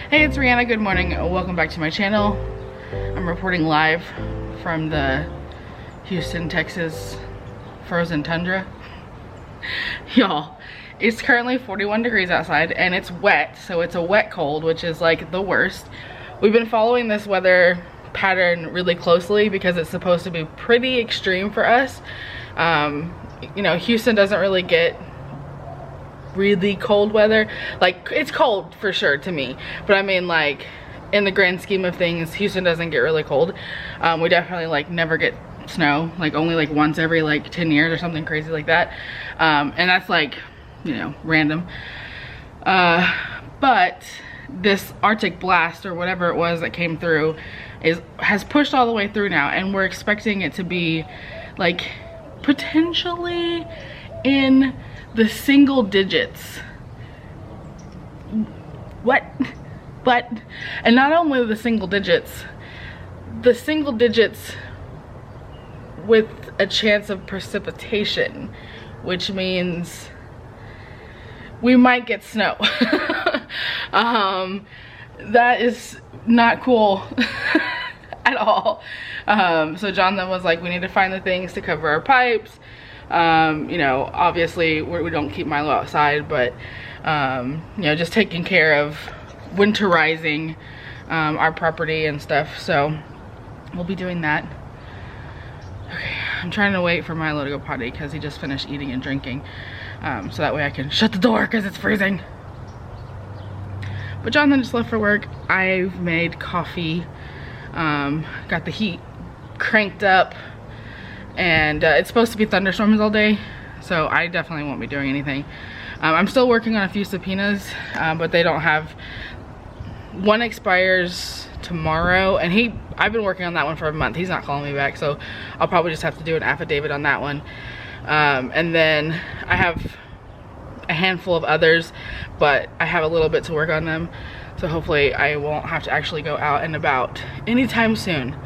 Hey, it's Rhianna. Good morning. Welcome back to my channel. I'm reporting live from the Houston, Texas frozen tundra. Y'all, it's currently 41 degrees outside and it's wet, so it's a wet cold, which is like the worst. We've been following this weather pattern really closely because it's supposed to be pretty extreme for us. You know, Houston doesn't really get really cold weather. Like, it's cold for sure to me, but I mean, like, in the grand scheme of things, Houston doesn't get really cold. We definitely like never get snow, like only like once every like 10 years or something crazy like that, and that's like, you know, random. But this Arctic blast or whatever it was that came through has pushed all the way through now, and we're expecting it to be like potentially in the single digits. What? And not only the single digits with a chance of precipitation, which means we might get snow. That is not cool at all. So John then was like, we need to find the things to cover our pipes. You know, obviously we don't keep Milo outside, but you know, just taking care of winterizing our property and stuff. So we'll be doing that. Okay, I'm trying to wait for Milo to go potty because he just finished eating and drinking, so that way I can shut the door because it's freezing. But John then just left for work. I've made coffee, got the heat cranked up, and it's supposed to be thunderstorms all day, so I definitely won't be doing anything. I'm still working on a few subpoenas, but they don't have, one expires tomorrow, and I've been working on that one for a month. He's not calling me back, so I'll probably just have to do an affidavit on that one. And then I have a handful of others, but I have a little bit to work on them, so hopefully I won't have to actually go out and about anytime soon,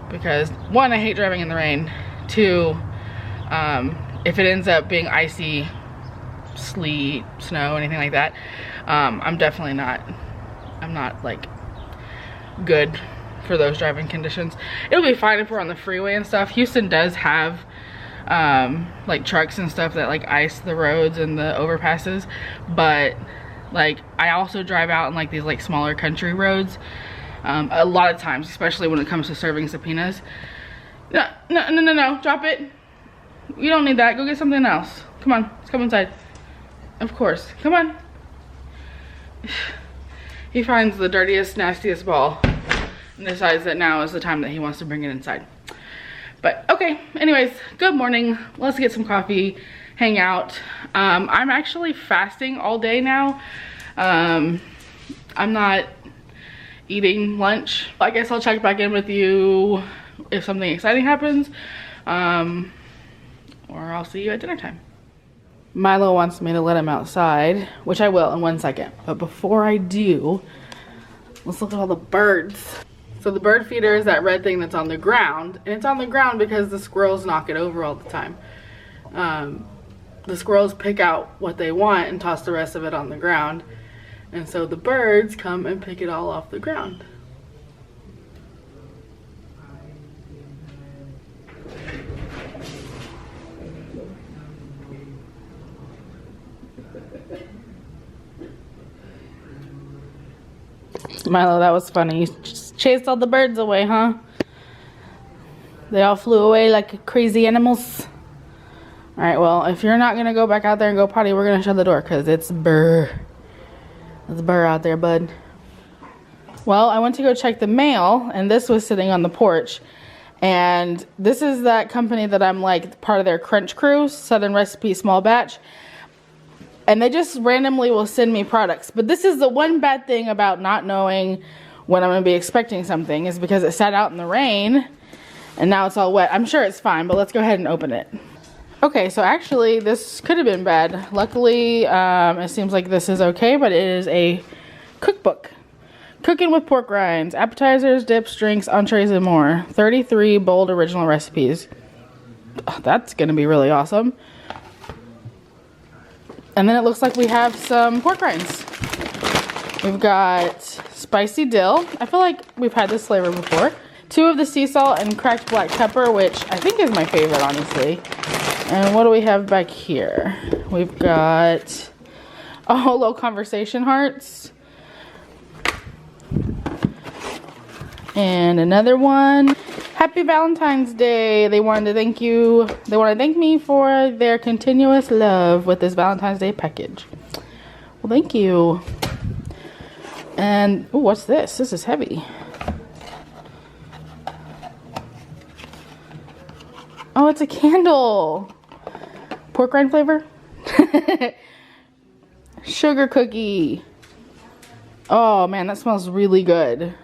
because one, I hate driving in the rain. Two, if it ends up being icy, sleet, snow, anything like that, I'm not like good for those driving conditions. It'll be fine if we're on the freeway and stuff. Houston does have like trucks and stuff that like ice the roads and the overpasses, but like I also drive out in like these like smaller country roads a lot of times, especially when it comes to serving subpoenas. No, drop it. You don't need that. Go get something else. Come on, let's come inside. Of course, come on. He finds the dirtiest, nastiest ball and decides that now is the time that he wants to bring it inside. But okay, anyways, good morning. Let's get some coffee, hang out. I'm actually fasting all day now. I'm not eating lunch. I guess I'll check back in with you if something exciting happens, or I'll see you at dinner time. Milo wants me to let him outside, which I will in 1 second. But before I do, let's look at all the birds. So the bird feeder is that red thing that's on the ground, and it's on the ground because the squirrels knock it over all the time. The squirrels pick out what they want and toss the rest of it on the ground, and so the birds come and pick it all off the ground. Milo, that was funny. You just chased all the birds away, huh? They all flew away like crazy animals. Alright, well, if you're not gonna go back out there and go potty, we're gonna shut the door because it's burr. It's burr out there, bud. Well, I went to go check the mail, and this was sitting on the porch. And this is that company that I'm like part of their Crunch Crew, Southern Recipe Small Batch. And they just randomly will send me products. But this is the one bad thing about not knowing when I'm going to be expecting something, is because it sat out in the rain and now it's all wet. I'm sure it's fine, but let's go ahead and open it. Okay, so actually this could have been bad. Luckily, it seems like this is okay, but it is a cookbook. Cooking with pork rinds, appetizers, dips, drinks, entrees, and more. 33 bold original recipes. Oh, that's going to be really awesome. And then it looks like we have some pork rinds. We've got spicy dill. I feel like we've had this flavor before. 2 of the sea salt and cracked black pepper, which I think is my favorite, honestly. And what do we have back here? We've got little conversation hearts. And another one. Happy Valentine's Day. They wanted to thank you. They want to thank me for their continuous love with this Valentine's Day package. Well, thank you. And, oh, what's this? This is heavy. Oh, it's a candle. Pork rind flavor. Sugar cookie. Oh, man, that smells really good.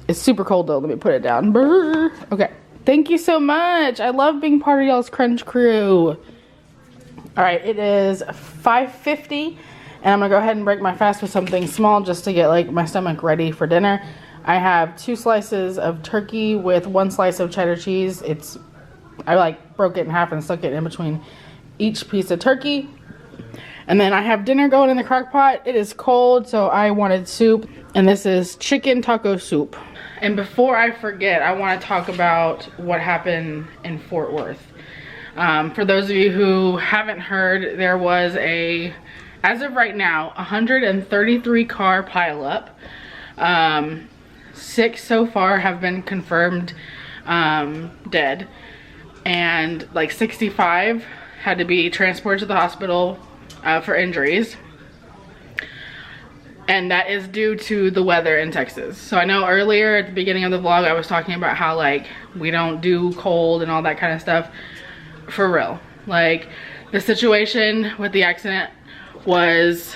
It's super cold, though. Let me put it down. Brr. Okay. Thank you so much. I love being part of y'all's crunch crew. All right, it is 5:50. And I'm gonna go ahead and break my fast with something small just to get like my stomach ready for dinner. I have 2 slices of turkey with 1 slice of cheddar cheese. I like broke it in half and stuck it in between each piece of turkey. And then I have dinner going in the crock pot. It is cold, so I wanted soup. And this is chicken taco soup. And before I forget, I want to talk about what happened in Fort Worth. For those of you who haven't heard, there was as of right now, 133 car pileup. 6 so far have been confirmed dead. And like 65 had to be transported to the hospital for injuries. And that is due to the weather in Texas. So I know earlier at the beginning of the vlog, I was talking about how like we don't do cold and all that kind of stuff. For real. Like the situation with the accident was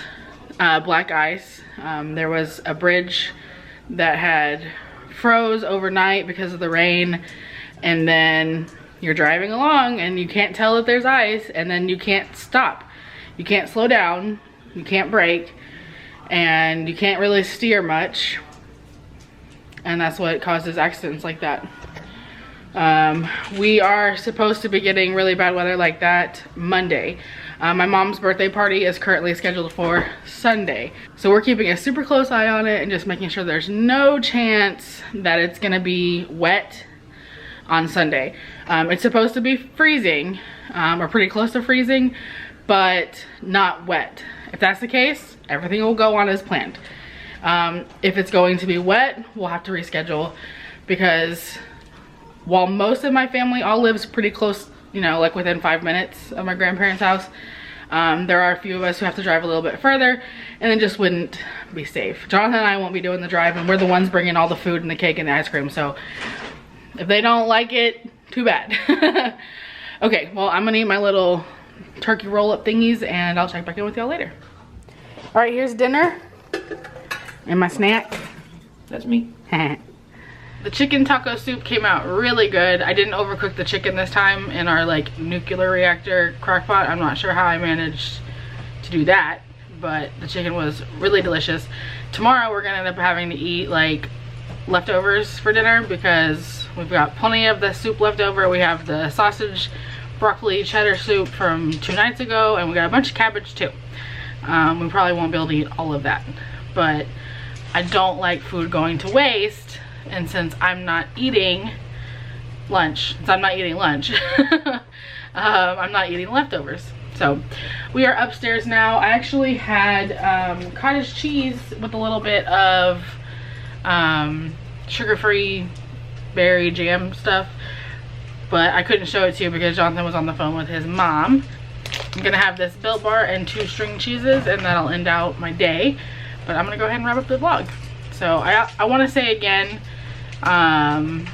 black ice. There was a bridge that had froze overnight because of the rain, and then you're driving along and you can't tell that there's ice, and then you can't stop. You can't slow down, you can't brake, and you can't really steer much, and that's what causes accidents like that. We are supposed to be getting really bad weather like that Monday. My mom's birthday party is currently scheduled for Sunday. So we're keeping a super close eye on it and just making sure there's no chance that it's gonna be wet on Sunday. It's supposed to be freezing, or pretty close to freezing, but not wet. If that's the case, everything will go on as planned. If it's going to be wet, we'll have to reschedule, because while most of my family all lives pretty close, you know, like within 5 minutes of my grandparents' house, there are a few of us who have to drive a little bit further, and it just wouldn't be safe. Jonathan and I won't be doing the drive, and we're the ones bringing all the food and the cake and the ice cream, so if they don't like it, too bad. Okay, well, I'm gonna eat my little turkey roll-up thingies, and I'll check back in with y'all later. All right, here's dinner and my snack. That's me. The chicken taco soup came out really good. I didn't overcook the chicken this time in our like nuclear reactor crock pot. I'm not sure how I managed to do that, but the chicken was really delicious. Tomorrow we're gonna end up having to eat like leftovers for dinner, because we've got plenty of the soup left over. We have the sausage, broccoli, cheddar soup from 2 nights ago, and we got a bunch of cabbage too. We probably won't be able to eat all of that, but I don't like food going to waste. And since I'm not eating lunch, I'm not eating leftovers. So we are upstairs now. I actually had cottage cheese with a little bit of sugar-free berry jam stuff, but I couldn't show it to you because Jonathan was on the phone with his mom. I'm gonna have this Built Bar and 2 string cheeses, and that'll end out my day. But I'm gonna go ahead and wrap up the vlog. So I want to say again, I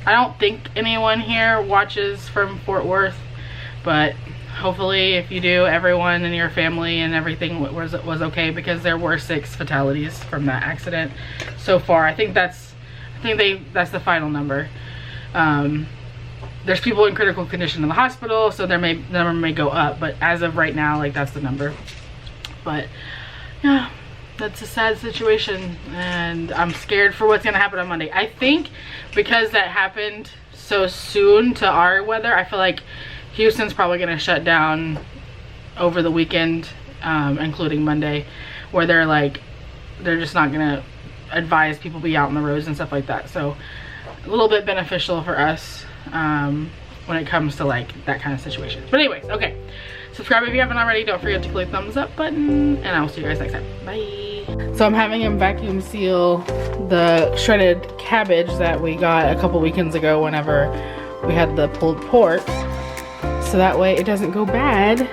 don't think anyone here watches from Fort Worth, but hopefully if you do, everyone in your family and everything was okay, because there were 6 fatalities from that accident so far. I think that's the final number. There's people in critical condition in the hospital, so the number may go up, but as of right now, like, that's the number. But yeah, that's a sad situation, and I'm scared for what's gonna happen on Monday. I think because that happened so soon to our weather, I feel like Houston's probably gonna shut down over the weekend, including Monday. where they're just not gonna advise people be out on the roads and stuff like that. So a little bit beneficial for us when it comes to like that kind of situation. But anyways, okay, subscribe if you haven't already. Don't forget to click the thumbs up button, and I will see you guys next time. Bye. So I'm having him vacuum seal the shredded cabbage that we got a couple weekends ago whenever we had the pulled pork, so that way it doesn't go bad